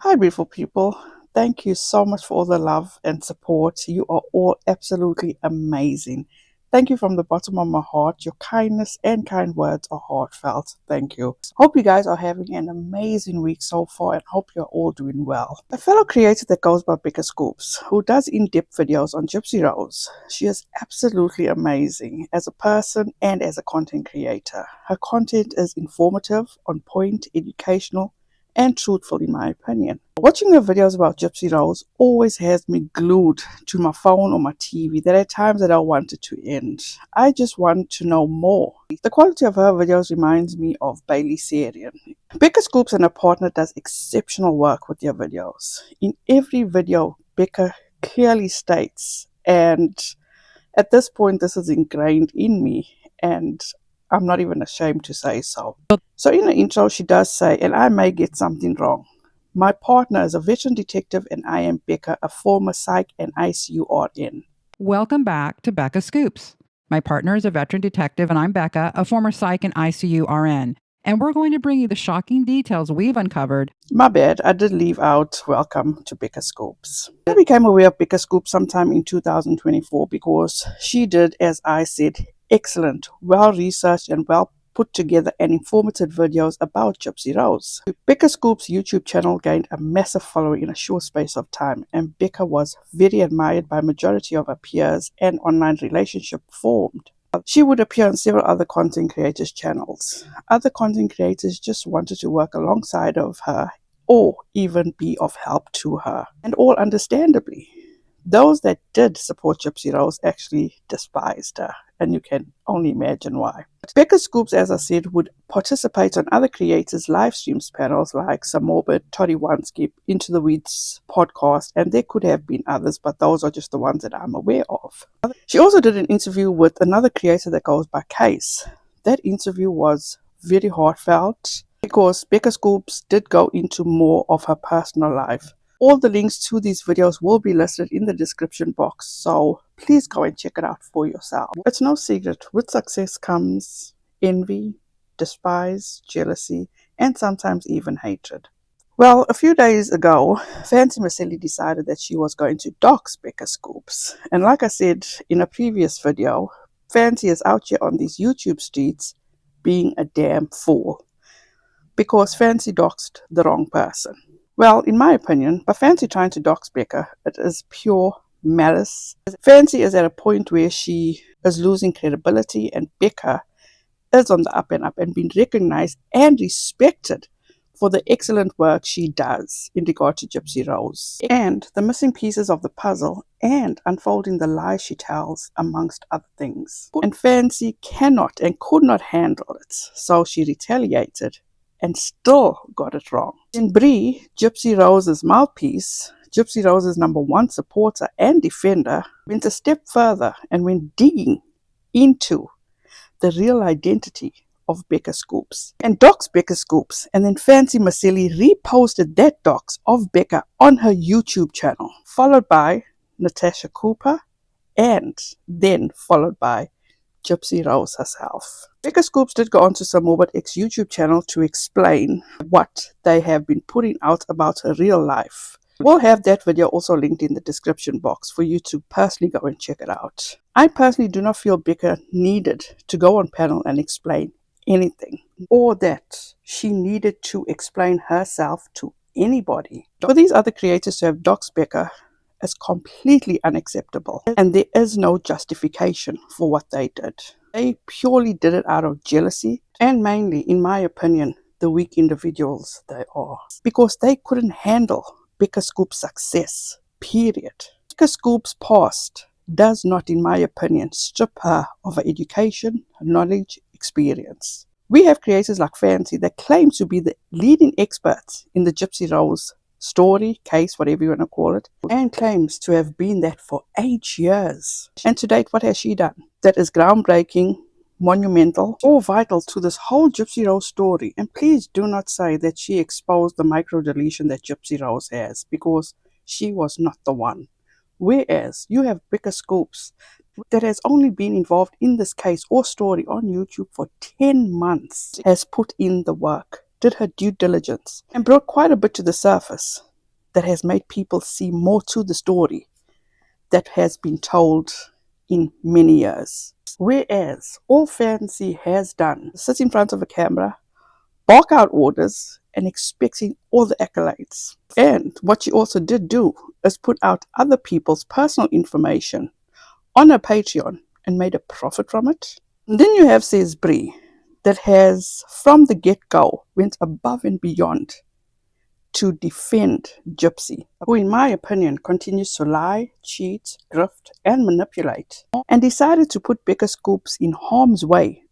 Hi, beautiful people. Thank you so much for all the love and support. You are all absolutely amazing. Thank you from the bottom of my heart. Your kindness and kind words are heartfelt. Thank you. Hope you guys are having an amazing week so far and hope you're all doing well. A fellow creator that goes by BECCA Scoops, who does in-depth videos on Gypsy Rose. She is absolutely amazing as a person and as a content creator. Her content is informative, on point, educational, and truthful in my opinion. Watching her videos about Gypsy Rose always has me glued to my phone or my TV. There are times that I want it to end. I just want to know more. The quality of her videos reminds me of Bailey Sarian. BECCA Scoops and her partner does exceptional work with their videos. In every video, BECCA clearly states, and at this point this is ingrained in me, and I'm not even ashamed to say so. So in the intro, she does say, and I may get something wrong. My partner is a veteran detective and I am BECCA, a former psych and ICU RN. Welcome back to BECCA Scoops. My partner is a veteran detective and I'm BECCA, a former psych and ICU RN. And we're going to bring you the shocking details we've uncovered. My bad, I did leave out welcome to BECCA Scoops. I became aware of BECCA Scoops sometime in 2024 because she did, as I said, excellent, well-researched and well put together and informative videos about Gypsy Rose. BECCA Scoops' YouTube channel gained a massive following in a short space of time, and BECCA was very admired by a majority of her peers and online relationship formed. She would appear on several other content creators' channels. Other content creators just wanted to work alongside of her or even be of help to her, and all understandably. Those that did support Gypsy Rose actually despised her, and you can only imagine why. BECCA Scoops, as I said, would participate on other creators' live streams panels like MORBID, Toddy Skip, Into the Weeds podcast, and there could have been others, but those are just the ones that I'm aware of. She also did an interview with another creator that goes by Case. That interview was very heartfelt because BECCA Scoops did go into more of her personal life. All the links to these videos will be listed in the description box, so please go and check it out for yourself. It's no secret, with success comes envy, despise, jealousy, and sometimes even hatred. Well, a few days ago, Fancy Maselli decided that she was going to dox BECCA Scoops. And like I said in a previous video, Fancy is out here on these YouTube streets being a damn fool because Fancy doxed the wrong person. Well, in my opinion, by Fancy trying to dox BECCA, it is pure malice. Fancy is at a point where she is losing credibility, and BECCA is on the up and up and being recognized and respected for the excellent work she does in regard to Gypsy Rose and the missing pieces of the puzzle and unfolding the lies she tells, amongst other things. And Fancy cannot and could not handle it, so she retaliated and still got it wrong. In Bree, Gypsy Rose's mouthpiece, Gypsy Rose's #1 supporter and defender, went a step further and went digging into the real identity of BECCA Scoops and doxed BECCA Scoops, and then Fancy Maselli reposted that dox of BECCA on her YouTube channel, followed by NATASHA Cooper, and then followed by Gypsy Rose herself. BECCA Scoops did go on to some MORBID X YouTube channel to explain what they have been putting out about her real life. We'll have that video also linked in the description box for you to personally go and check it out. I personally do not feel BECCA needed to go on panel and explain anything, or that she needed to explain herself to anybody. For these other creators to have doxed BECCA is completely unacceptable, and there is no justification for what they did. They purely did it out of jealousy, and mainly, in my opinion, the weak individuals they are, because they couldn't handle BECCA Scoops' success, period. BECCA Scoops' past does not, in my opinion, strip her of her education, knowledge, experience. We have creators like Fancy that claim to be the leading experts in the Gypsy Rose story, case, whatever you want to call it, and claims to have been that for 8 years. And to date, what has she done that is groundbreaking, monumental, or vital to this whole Gypsy Rose story? And please do not say that she exposed the micro deletion that Gypsy Rose has, because she was not the one. Whereas you have BECCA Scoops that has only been involved in this case or story on YouTube for 10 months, has put in the work, did her due diligence, and brought quite a bit to the surface that has made people see more to the story that has been told in many years. Whereas all Fancy has done is sit in front of a camera, bark out orders, and expecting all the accolades. And what she also did do is put out other people's personal information on her Patreon and made a profit from it. And then you have Says Bree, that has from the get-go went above and beyond to defend Gypsy, who in my opinion continues to lie, cheat, grift, and manipulate, and decided to put Becca Scoops in harm's way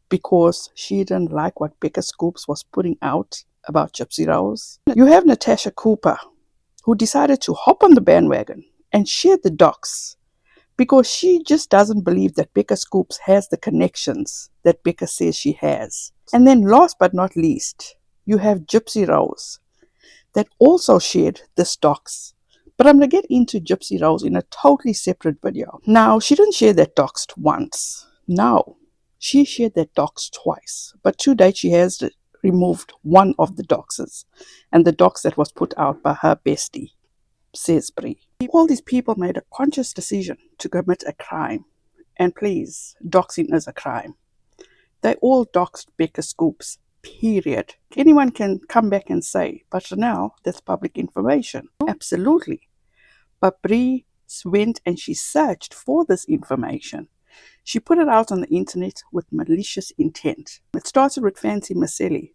because she didn't like what Becca Scoops was putting out about Gypsy Rose. You have Natasha Cooper, who decided to hop on the bandwagon and share the docs because she just doesn't believe that Becca Scoops has the connections that Becca says she has. And then last but not least, you have Gypsy Rose, that also shared this docs. But I'm going to get into Gypsy Rose in a totally separate video. Now, she didn't share that docs once. No, she shared that docs twice. But to date, she has removed one of the doxes, and the docs that was put out by her bestie, Says Bree. All these people made a conscious decision to commit a crime. And please, doxing is a crime. They all doxed Becca Scoops, period. Anyone can come back and say, but now that's public information. Absolutely. But Bree went and she searched for this information. She put it out on the internet with malicious intent. It started with Fancy Maselli,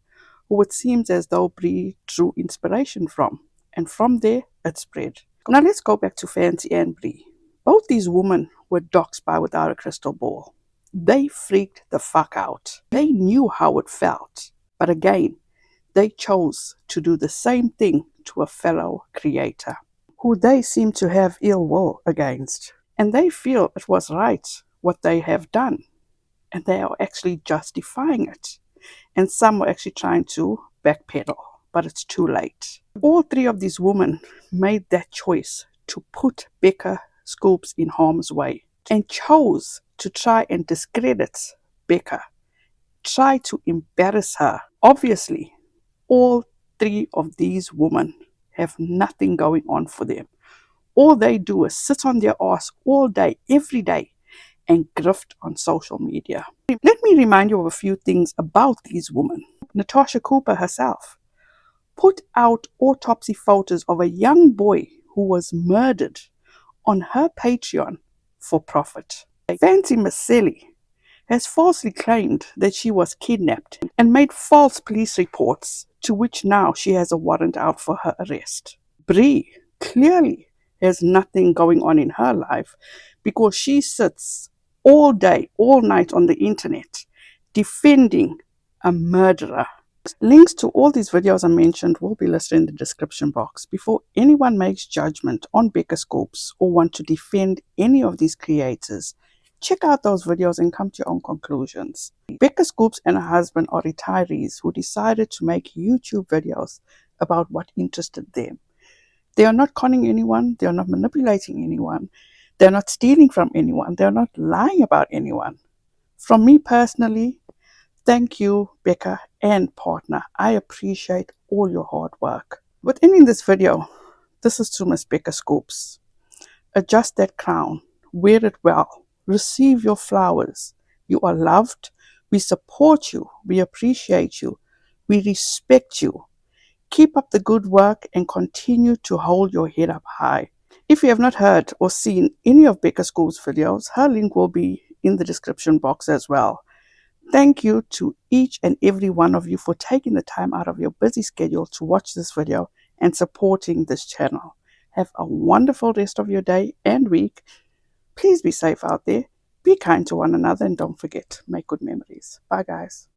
who it seems as though Bree drew inspiration from. And from there, it spread. Now let's go back to Fancy and Bree. Both these women were doxed by Without a Crystal Ball. They freaked the fuck out. They knew how it felt. But again, they chose to do the same thing to a fellow creator who they seem to have ill will against. And they feel it was right what they have done. And they are actually justifying it. And some are actually trying to backpedal, but it's too late. All three of these women made that choice to put Becca Scoops in harm's way and chose to try and discredit Becca, try to embarrass her. Obviously, all three of these women have nothing going on for them. All they do is sit on their ass all day, every day, and grift on social media. Let me remind you of a few things about these women. Natasha Cooper herself put out autopsy photos of a young boy who was murdered on her Patreon for profit. Fancy Maselli has falsely claimed that she was kidnapped and made false police reports, to which now she has a warrant out for her arrest. Bree clearly has nothing going on in her life because she sits all day, all night on the internet defending a murderer. Links to all these videos I mentioned will be listed in the description box. Before anyone makes judgment on Becca Scoops or want to defend any of these creators, check out those videos and come to your own conclusions. Becca Scoops and her husband are retirees who decided to make YouTube videos about what interested them. They are not conning anyone, they are not manipulating anyone, they are not stealing from anyone, they are not lying about anyone. From me personally, thank you, Becca and partner. I appreciate all your hard work. With ending this video, this is to Miss Becca Scoops. Adjust that crown, wear it well, receive your flowers. You are loved, we support you, we appreciate you, we respect you. Keep up the good work and continue to hold your head up high. If you have not heard or seen any of Becca Scoops' videos, her link will be in the description box as well. Thank you to each and every one of you for taking the time out of your busy schedule to watch this video and supporting this channel. Have a wonderful rest of your day and week. Please be safe out there. Be kind to one another and don't forget, make good memories. Bye guys.